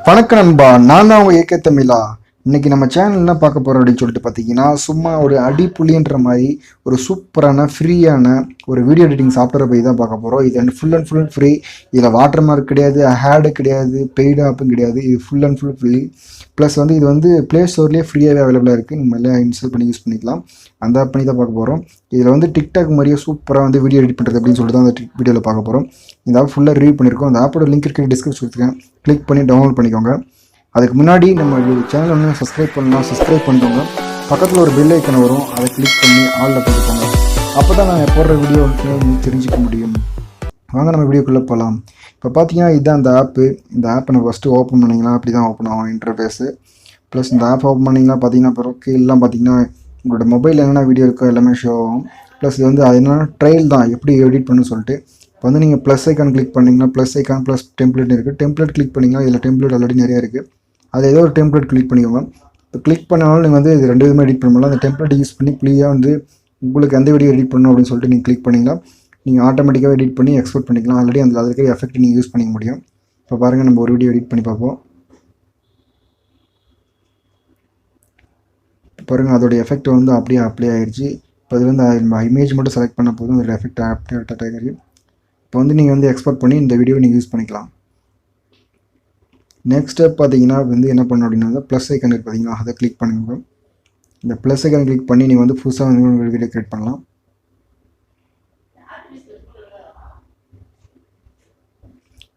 வணக்கம் நண்பா, நான் தான் உங்கள் ஏகே தமிழா. இன்னைக்கு நம்ம சேனல் என்ன பார்க்க போகிறோம் அப்படின்னு சொல்லிட்டு பார்த்தீங்கன்னா, சும்மா ஒரு அடிப்புளின்ற மாதிரி ஒரு சூப்பரான ஃப்ரீயான ஒரு வீடியோ எடிட்டிங் சாஃப்ட்வேரை போய் தான் பார்க்க போகிறோம். இது வந்து ஃபுல் அண்ட் ஃபுல் ஃப்ரீ. இதில் வாட்டர் மார்க் கிடையாது, ஹேடு கிடையாது, பெய்டு ஆப்பும் கிடையாது. இது full and full free. Plus வந்து இது வந்து ப்ளே ஸ்டோர்லேயே ஃப்ரீயாகவே அவைலபிளாக இருக்குது. நம்ம எல்லாம் இன்ஸ்டால் பண்ணி யூஸ் பண்ணிக்கலாம். அந்த ஆப் பண்ணி தான் பார்க்க போகிறோம். இதில் வந்து டிக்டாக் மாதிரியே சூப்பராக வந்து வீடியோ எடிட் பண்ணுறது அப்படின்னு சொல்லிட்டு தான் அந்த வீடியோவில் பார்க்க போகிறோம். இந்த ஆப் ஃபுல்லாக ரிவ்யூ பண்ணியிருக்கோம். அந்த ஆப்போட லிங்க் இருக்கிற டிஸ்கிரிப்ஷன் கொடுத்துருக்கேன். கிளிக் பண்ணி டவுன்லோட் பண்ணிக்கோங்க. அதுக்கு முன்னாடி நம்ம சேனல் ஒன்று சப்ஸ்கிரைப் பண்ணலாம், சப்ஸ்கிரைப் பண்ணிக்கோங்க. பக்கத்தில் ஒரு பெல் ஐக்கன் வரும், அதை கிளிக் பண்ணி ஆளில் போட்டுக்கோங்க. அப்போ தான் நான் போடுற வீடியோ வந்து தெரிஞ்சிக்க முடியும். வாங்க நம்ம வீடியோக்குள்ளே போகலாம். இப்போ பார்த்தீங்கன்னா இதுதான் அந்த ஆப்பு. இந்த ஆப்பை நம்ம ஃபஸ்ட்டு ஓப்பன் பண்ணிங்கன்னா அப்படி தான் ஓப்பன் ஆகும் இன்டர்ஃபேஸு. ப்ளஸ் இந்த ஆப் ஓப்பன் பண்ணிங்கன்னா பார்த்தீங்கன்னா பிறகு கீழெலாம் பார்த்தீங்கன்னா உங்களோட மொபைலில் என்னென்ன வீடியோ இருக்கோ எல்லாமே ஷோ ஆகும். ப்ளஸ் இது வந்து அது என்னென்னா ட்ரையல் தான், எப்படி எடிட் பண்ணணும்னு சொல்லிட்டு. இப்போ வந்து நீங்கள் ப்ளஸ் ஐக்கான் கிளிக் பண்ணிங்கன்னா ப்ளஸ் ஐக்கான் ப்ளஸ் டெம்ப்ளேட் இருக்குது. டெம்ப்ளேட் கிளிக் பண்ணிங்கன்னா இதில் டெம்ப்ளேட் ஆல்ரெடி நிறைய இருக்குது. அது ஏதோ ஒரு டெம்ப்ளேட் கிளிக் பண்ணிக்கோங்க. இப்போ கிளிக் பண்ணாலும் நீங்கள் வந்து இது ரெண்டு விதமாக எடிட் பண்ண முடியல. அந்த டெம்ப்ளேட் யூஸ் பண்ணி ஃப்ரீயாக வந்து உங்களுக்கு எந்த வீடியோ எடிட் பண்ணணும் அப்படின்னு சொல்லிட்டு நீங்கள் கிளிக் பண்ணிங்கன்னா நீங்கள் ஆட்டோமேட்டிக்காக எடிட் பண்ணி எக்ஸ்போர்ட் பண்ணிக்கலாம். ஆல்ரெடி அந்த அதில் இருக்கிற எஃபெக்ட் நீங்கள் யூஸ் பண்ணிக்க முடியும். இப்போ பாருங்கள், நம்ம ஒரு வீடியோ எடிட் பண்ணி பார்ப்போம். பாருங்கள், அதோட எஃபெக்ட் வந்து அப்படியே அப்ளை ஆகிடுச்சு. இப்போ அது வந்து இமேஜ் மட்டும் செலக்ட் பண்ண போதும் அதோட எஃபெக்ட் அப்டேட் ஆகிடுச்சு. இப்போ வந்து நீங்கள் வந்து எக்ஸ்போர்ட் பண்ணி இந்த வீடியோவை நீங்கள் யூஸ் பண்ணிக்கலாம். நெக்ஸ்ட் ஸ்டெப் பார்த்தீங்கன்னா வந்து என்ன பண்ணணும் அப்படின்னா ப்ளஸ் ஐக்கன் இருக்குது பார்த்தீங்கன்னா, அதை கிளிக் பண்ணுங்க. இந்த ப்ளஸ் ஐக்கன் கிளிக் பண்ணி நீங்கள் வந்து புதுசாக வந்து ஒரு வீடியோ கிரியேட் பண்ணலாம்.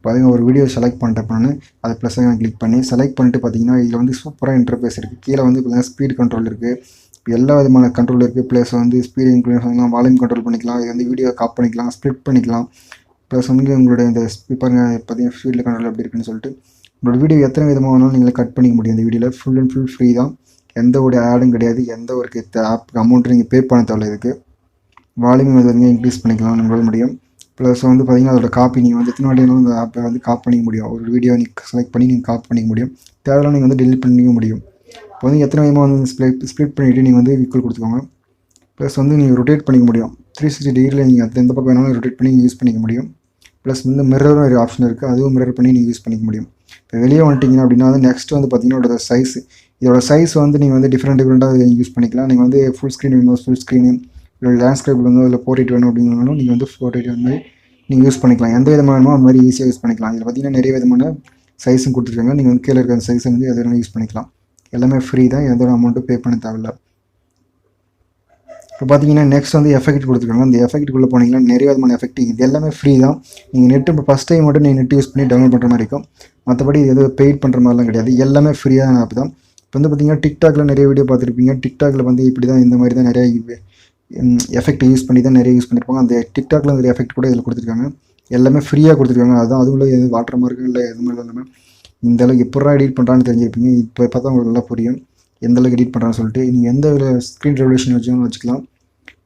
பாருங்கள், ஒரு வீடியோ செலக்ட் பண்ணிட்டேன் பண்ணு. அதை ப்ளஸ் ஐக்கன் கிளிக் பண்ணி செலக்ட் பண்ணிட்டு பார்த்தீங்கன்னா இதில் வந்து சூப்பராக இன்டர்ஃபேஸ் இருக்குது. கீழே வந்து பார்த்தீங்கன்னா ஸ்பீட் கண்ட்ரோல் இருக்குது, எல்லா விதமான கண்ட்ரோல் இருக்குது. ப்ளஸ் வந்து ஸ்பீட் இன்க்ரீஸ் பண்ணலாம், வால்யூம் கண்ட்ரோல் பண்ணிக்கலாம். இது வந்து வீடியோ காப் பண்ணிக்கலாம், ஸ்ப்ளிட் பண்ணிக்கலாம். ப்ளஸ் வந்து உங்களுடைய இந்த பாருங்கள் பார்த்தீங்கன்னா ஸ்பீடில் கண்ட்ரோல் எப்படி இருக்குன்னு சொல்லிட்டு உங்களோட வீடியோ எத்தனை விதமாக வேணாலும் நீங்கள் கட் பண்ணிக்க முடியும். இந்த வீடியோவில் ஃபுல் அண்ட் ஃபுல் ஃப்ரீ தான். எந்த ஒரு ஆடும் கிடையாது, எந்த ஒரு ஆப்புக்கு அமௌண்ட்டு நீங்கள் பே பண்ண தேவை. இதுக்கு வால்யூம் வந்து இன்க்ரீஸ் பண்ணிக்கலாம் நம்மளால முடியும். ப்ளஸ் வந்து பார்த்திங்கன்னா அதோட காப்பி நீங்கள் வந்து எத்தனை வாட்டினாலும் இந்த ஆப்பை வந்து காப் பண்ணிக்க முடியும். ஒரு வீடியோ நீங்கள் செலக்ட் பண்ணி நீங்கள் காப் பண்ணிக்க முடியும். தேவையான நீங்கள் வந்து டெலிட் பண்ணிக்க முடியும். இப்போ வந்து எத்தனை விதமாக வந்து ஸ்ப்ளிட் பண்ணிவிட்டு நீங்கள் வந்து ஈக்குவல் கொடுத்துக்கோங்க. ப்ளஸ் வந்து நீங்கள் ரொட்டேட் பண்ணிக்க முடியும். 360 டிகிரியில் நீங்கள் எந்த பக்கம் வேணாலும் ரொட்டேட் பண்ணி யூஸ் பண்ணிக்க முடியும். ப்ளஸ் வந்து மிரரும் ஒரு ஆப்ஷன் இருக்குது, அதுவும் மிரர் பண்ணி நீங்கள் யூஸ் பண்ணிக்க முடியும். இப்போ வெளியே வந்துட்டிங்கன்னா அப்படின்னா வந்து நெக்ஸ்ட் வந்து பார்த்தீங்கன்னா இதோட சைஸ். இதோட சைஸ் வந்து நீங்கள் வந்து டிஃப்ரெண்ட்டாக யூஸ் பண்ணிக்கலாம். நீங்கள் வந்து ஃபுல் ஸ்க்ரீன் வேணும், ஃபுல் ஸ்க்ரீனு இல்லை லேண்ட்ஸ்கேப் வந்து அதில் போர்ட்ரேட் வேணும் அப்படின்னாலும் நீங்கள் வந்து போர்ட்ரேட் வந்து நீங்கள் யூஸ் பண்ணிக்கலாம். எந்த விதமாக வேணுமோ அந்த மாதிரி ஈஸியாக யூஸ் பண்ணிக்கலாம். இதில் பார்த்தீங்கன்னா நிறைய விதமான சைஸும் கொடுத்துருக்காங்க. நீங்கள் வந்து கீழே இருக்கிற சைஸை வந்து எது வேணாலும் யூஸ் பண்ணிக்கலாம். எல்லாமே ஃப்ரீ தான், எந்த ஒரு அமௌண்ட்டும் பே பண்ண தேவையில்லை. இப்போ பார்த்தீங்கன்னா நெக்ஸ்ட் வந்து எஃபெக்ட் கொடுத்துருக்காங்க. அந்த எஃபெக்ட்டுக்குள்ளே போனீங்கன்னா நிறைய விதமான எஃபெக்ட், இது எல்லாமே ஃப்ரீ தான். நீங்கள் நெட்டு இப்போ ஃபஸ்ட் டைம் மட்டும் நீங்கள் நெட் யூஸ் பண்ணி டவுன்லோட் பண்ணுற மாதிரி இருக்கும். மற்றபடி இது எதுவும் பெய்ட் பண்ணுற மாதிரிலாம் கிடையாது, எல்லாமே ஃப்ரீயான ஆப் தான். இப்போ வந்து பார்த்தீங்கன்னா டிக்டாக்ல நிறைய வீடியோ பார்த்துருப்பீங்க. டிக்டாக்ல வந்து இப்படி தான், இந்த மாதிரி தான் நிறைய எஃபெக்ட் யூஸ் பண்ணி தான் நிறைய யூஸ் பண்ணியிருப்பாங்க. அந்த டிக்டாக்ல நிறைய எஃபெக்ட் கூட இதில் கொடுத்துருக்காங்க. எல்லாமே ஃப்ரீயாக கொடுத்துருக்காங்க. அதுதான் அதுவும் எதுவும் வாட்டர் மார்க்கு இல்லை எதுவுமே இல்லாமல் இந்த அளவுக்கு எப்படா எடிட் பண்ணுறான்னு தெரிஞ்சிருப்பீங்க. இப்போ பார்த்தா உங்களுக்கு நல்லா புரியும் எந்த அளவுக்கு எடிட் பண்ணுறான்னு சொல்லிட்டு. நீங்கள் எந்த ஸ்க்ரீன் ரெவல்யூஷன் வச்சுக்கலாம்.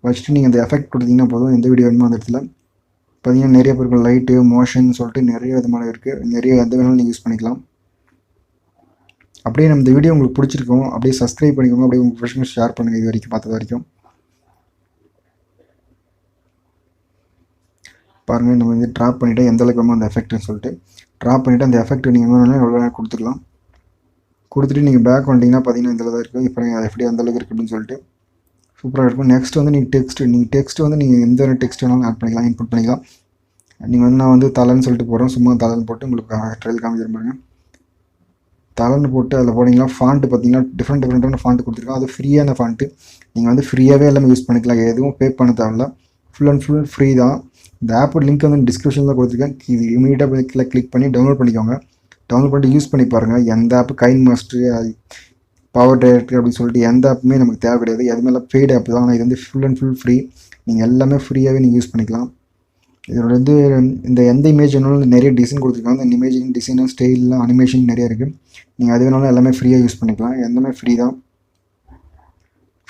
வச்சுட்டு நீங்கள் அந்த எஃபெக்ட் கொடுத்தீங்கன்னா போதும், எந்த வீடியோ வேணுமோ அந்த இடத்துல. பார்த்தீங்கன்னா நிறைய பேருக்கு லைட்டு மோஷன் சொல்லிட்டு நிறைய விதமான இருக்குது. நிறைய எந்த வேணாலும் நீங்கள் யூஸ் பண்ணிக்கலாம். அப்படியே நம்ம இந்த வீடியோ உங்களுக்கு பிடிச்சிருக்கோம் அப்படியே சப்ஸ்கிரைப் பண்ணிக்கோங்க. அப்படியே உங்கள் ஃப்ரெண்ட்ஸ் ஷேர் பண்ணுங்கள். இது வரைக்கும் பார்த்தது வரைக்கும் பாருங்கள், நம்ம வந்து ட்ராப் பண்ணிவிட்டு எந்த அளவுக்கு வேணுமோ அந்த எஃபெக்ட்னு சொல்லிட்டு ட்ராப் பண்ணிவிட்டு அந்த எஃபெக்ட் நீங்கள் வேணாலும் எவ்வளோ நேரம் கொடுத்துக்கலாம். கொடுத்துட்டு நீங்கள் பேக் வந்துட்டிங்கன்னா பார்த்தீங்கன்னா இந்த தான் இருக்குது. இப்போ அது எப்படி அந்த அளவுக்கு இருக்குது அப்படின்னு சொல்லிட்டு சூப்பராக இருக்கும். நெக்ஸ்ட் வந்து நீங்கள் டெக்ஸ்ட் வந்து நீங்கள் எந்த டெக்ஸ்ட் வேணாலும் ஆட் பண்ணிக்கலாம், இன்புட் பண்ணிக்கலாம். நீங்கள் வந்து நான் வந்து தலைன்னு சொல்லிட்டு போகிறோம், சும்மா தலைன்னு போட்டு உங்களுக்கு ட்ரையல் காமிச்சிருப்பாங்க. தலைன்னு போட்டு அதில் போனீங்கன்னா ஃபாண்ட்டு பார்த்தீங்கன்னா டிஃப்ரெண்ட்டான ஃபாண்ட்டு கொடுத்துருக்கோம். அது ஃப்ரீயான ஃபாண்ட்டு. நீங்கள் வந்து ஃப்ரீயாகவே எல்லாமே யூஸ் பண்ணிக்கலாம், எதுவும் பே பண்ண தேவையில்ல. ஃபுல் அண்ட் ஃபுல் ஃப்ரீ தான். இந்த ஆப்போட லிங்க் வந்து டிஸ்கிரிப்ஷனில் கொடுத்துருக்கேன். இது இமீடியட்டாக கிளிக் பண்ணி டவுன்லோட் பண்ணிக்கோங்க. டவுன்லோட் பண்ணிட்டு யூஸ் பண்ணி பாருங்கள். எந்த ஆப்பு கைன் மாஸ்டர் பவர் டைரக்டர் அப்படின்னு சொல்லிட்டு எந்த ஆப்புமே நமக்கு தேவை கிடையாது. எதுவுமே பெய்டு ஆப் தான். ஆனால் இது வந்து ஃபுல் அண்ட் ஃபுல் ஃப்ரீ. நீங்கள் எல்லாமே ஃப்ரீயாகவே நீங்கள் யூஸ் பண்ணிக்கலாம். இதோட வந்து இந்த எந்த இமேஜ் வேணாலும் நிறைய டிசைன் கொடுத்துருக்காங்க. இந்த இமேஜிங் டிசைனும் ஸ்டைல்லாம் அனிமேஷன் நிறைய இருக்குது. நீங்கள் அது வேணாலும் எல்லாமே ஃப்ரீயாக யூஸ் பண்ணிக்கலாம். எல்லாமே ஃப்ரீ தான்.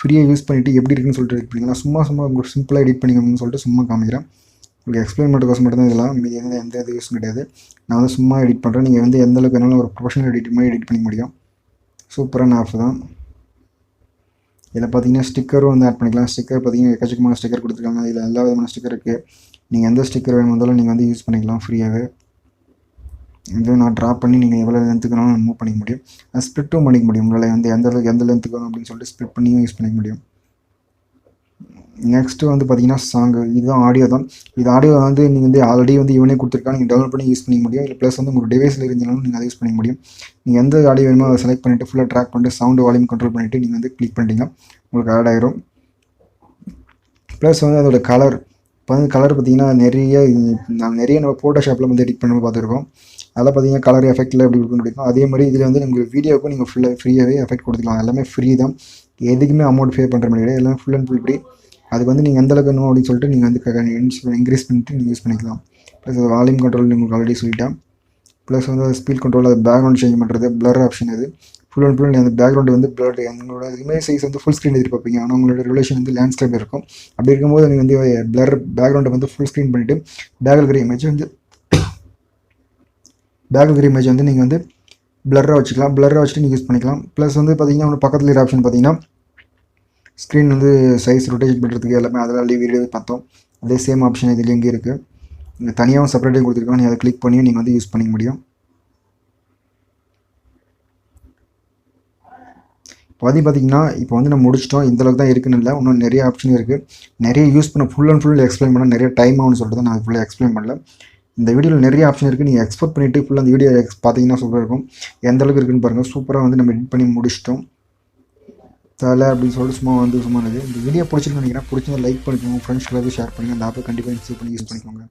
ஃப்ரீயாக யூஸ் பண்ணிவிட்டு எப்படி இருக்குன்னு சொல்லிட்டு எடிட் பண்ணிக்கலாம். சும்மா உங்களுக்கு சிம்பிளாக எடிட் பண்ணிக்கணும்னு சொல்லிட்டு சும்மா காமிக்கிறேன். உங்களுக்கு எக்ஸ்பிளைன் பண்ணுறதுக்கோசம் மட்டும் தான் இதெல்லாம். மீதி எந்த இது யூஸும் கிடையாது. நான் வந்து சும்மா எடிட் பண்ணுறேன். நீங்கள் வந்து எந்த அளவுக்கு வேணாலும் ஒரு ப்ரொஃபஷனல் எடிட் மாதிரி எடிட் பண்ணிக்க முடியும். சூப்பரான ஆப் தான். இதில் பார்த்தீங்கன்னா ஸ்டிக்கரும் வந்து ஆட் பண்ணிக்கலாம். ஸ்டிக்கர் பார்த்தீங்கன்னா எக்கச்சக்கமான ஸ்டிக்கர் கொடுத்துருக்காங்க. இதில் எல்லா விதமான ஸ்டிக்கர் இருக்குது. நீங்கள் எந்த ஸ்டிக்கர் வேணும் வந்தாலும் நீங்கள் வந்து யூஸ் பண்ணிக்கலாம் ஃப்ரீயாகவே. இது நான் ட்ராப் பண்ணி நீங்கள் எவ்வளோ லென்த்துக்கு வேணாலும் மூவ் பண்ணிக்க முடியும். ஸ்ப்ளிட்டும் பண்ணிக்க முடியும். உங்களால் வந்து எந்த லென்த்துக்கு வேணும் அப்படின்னு சொல்லிட்டு ஸ்ப்ளிட் பண்ணியும் யூஸ் பண்ணிக்க முடியும். நெக்ஸ்ட்டு வந்து பார்த்தீங்கன்னா சாங்கு, இதுதான் ஆடியோ தான். இது ஆடியோ வந்து நீங்கள் வந்து ஆல்ரெடி வந்து இவனே கொடுத்துருக்கா, நீங்கள் டவுன்லோட் பண்ணி யூஸ் பண்ணிக்க முடியும். இல்லை ப்ளஸ் வந்து உங்கள் டிவைஸில் இருந்தாலும் நீங்கள் அதை யூஸ் பண்ணிக்க முடியும். நீங்கள் எந்த ஆடியோ வேணுமோ அதை செலக்ட் பண்ணிவிட்டு ஃபுல்லாக ட்ராக் பண்ணிட்டு சவுண்டு வால்யூம் கண்ட்ரோல் பண்ணிவிட்டு நீங்கள் வந்து கிளிக் பண்ணிட்டீங்கன்னா உங்களுக்கு ஆட் ஆயிரும். ப்ளஸ் வந்து அதோட கலர், இப்போ வந்து கலர் பார்த்தீங்கன்னா நிறைய நம்ம ஃபோட்டோஷாப்பில் வந்து எடிட் பண்ணி பார்த்துருக்கோம். அதில் பார்த்தீங்கன்னா கலர் எஃபெக்டில் எப்படி இருக்குன்னு பிடிக்கும். அதே மாதிரி இதில் வந்து உங்களுக்கு வீடியோவுக்கும் நீங்கள் ஃபுல்லாக ஃப்ரீயாகவே எஃபெக்ட் கொடுத்துக்கலாம். எல்லாமே ஃப்ரீ தான், எதுக்குமே அமௌண்ட் பே பண்ணுற மாதிரி கிடையாது. எல்லாமே ஃபுல் அண்ட் ஃபுல் ஃப்ரீ. அதுக்கு வந்து நீங்கள் எந்தளவுக்கு வேணும் அப்படின்னு சொல்லிட்டு நீங்கள் வந்து இன்க்ரீஸ் பண்ணிட்டு நீங்கள் யூஸ் பண்ணிக்கலாம். ப்ளஸ் அது வால்யூம் கண்ட்ரோல் உங்களுக்கு ஆல்ரெடி சொல்லிட்டேன். ப்ளஸ் வந்து அது ஸ்பீட் கண்ட்ரோல், அது பேக்ரவுண்ட் சேஞ்ச் பண்ணுறது, பிளர் ஆப்ஷன். அது ஃபுல் அண்ட் ஃபுல் அந்த பேக்ரவுண்ட் வந்து பிளர், உங்களோட இமேஜ் சைஸ் வந்து ஃபுல் ஸ்க்ரீன் எதிர்பார்ப்பீங்க. ஆனால் உங்களோட ரிலேஷன் வந்து லேண்ட்ஸ்கேப் இருக்கும். அப்படி இருக்கும்போது நீங்கள் வந்து பிளர் பேக்ரவுண்டை வந்து ஃபுல் ஸ்க்ரீன் பண்ணிவிட்டு பேக்கில் இருக்கிற இமேஜ் வந்து நீங்கள் வந்து பிளராக வச்சுக்கலாம். பிளராக வச்சுட்டு நீங்கள் யூஸ் பண்ணிக்கலாம். ப்ளஸ் வந்து பார்த்தீங்கன்னா உங்களுக்கு பக்கத்தில் இருக்கிற ஆப்ஷன் பார்த்தீங்கன்னா ஸ்க்ரீன் வந்து சைஸ் ரொட்டேஷன் பண்ணுறதுக்கு எல்லாமே அதெல்லாம் வீடியோ பார்த்தோம். அதே சேம் ஆப்ஷன் இதில் எங்கே இருக்குது. நீங்கள் தனியாகவும் செப்பரேட்டாக கொடுத்துருக்கோம். நீங்கள் அதை கிளிக் பண்ணி நீங்கள் வந்து யூஸ் பண்ணிக்க முடியும். பார்த்தீங்கன்னா இப்போ வந்து நம்ம முடிச்சிட்டோம். இந்தளவுக்கு தான் இருக்குன்னு இல்லை, இன்னும் நிறைய ஆப்ஷன் இருக்குது. நிறைய யூஸ் பண்ண ஃபுல் அண்ட் ஃபுல் எக்ஸ்பிளைன் பண்ண நிறைய டைம் ஆகும்னு சொல்லிட்டு நான் அது ஃபுல்லாக எக்ஸ்பிளைன் பண்ணல. இந்த வீடியோவில் நிறைய ஆப்ஷன் இருக்குது. நீங்கள் எக்ஸ்போர்ட் பண்ணிவிட்டு ஃபுல்லாக அந்த வீடியோ பார்த்தீங்கன்னா சூப்பராக இருக்கும். எந்த அளவுக்கு இருக்குன்னு பாருங்கள். சூப்பராக வந்து நம்ம எடிட் பண்ணி முடிச்சிட்டோம். தலை அப்படின்னு சொல்லிட்டு சும்மா இந்த வீடியோ பிடிச்சிருக்குன்னு நினைக்கிறேன். பிடிச்சிருந்தா லைக் பண்ணிக்கோங்க, ஃப்ரெண்ட்ஸ்க்கு ஷேர் பண்ணுங்கள். அந்த ஆப்பை கண்டிப்பாக இன்ஸ்டால் பண்ணி யூஸ் பண்ணிக்கோங்க.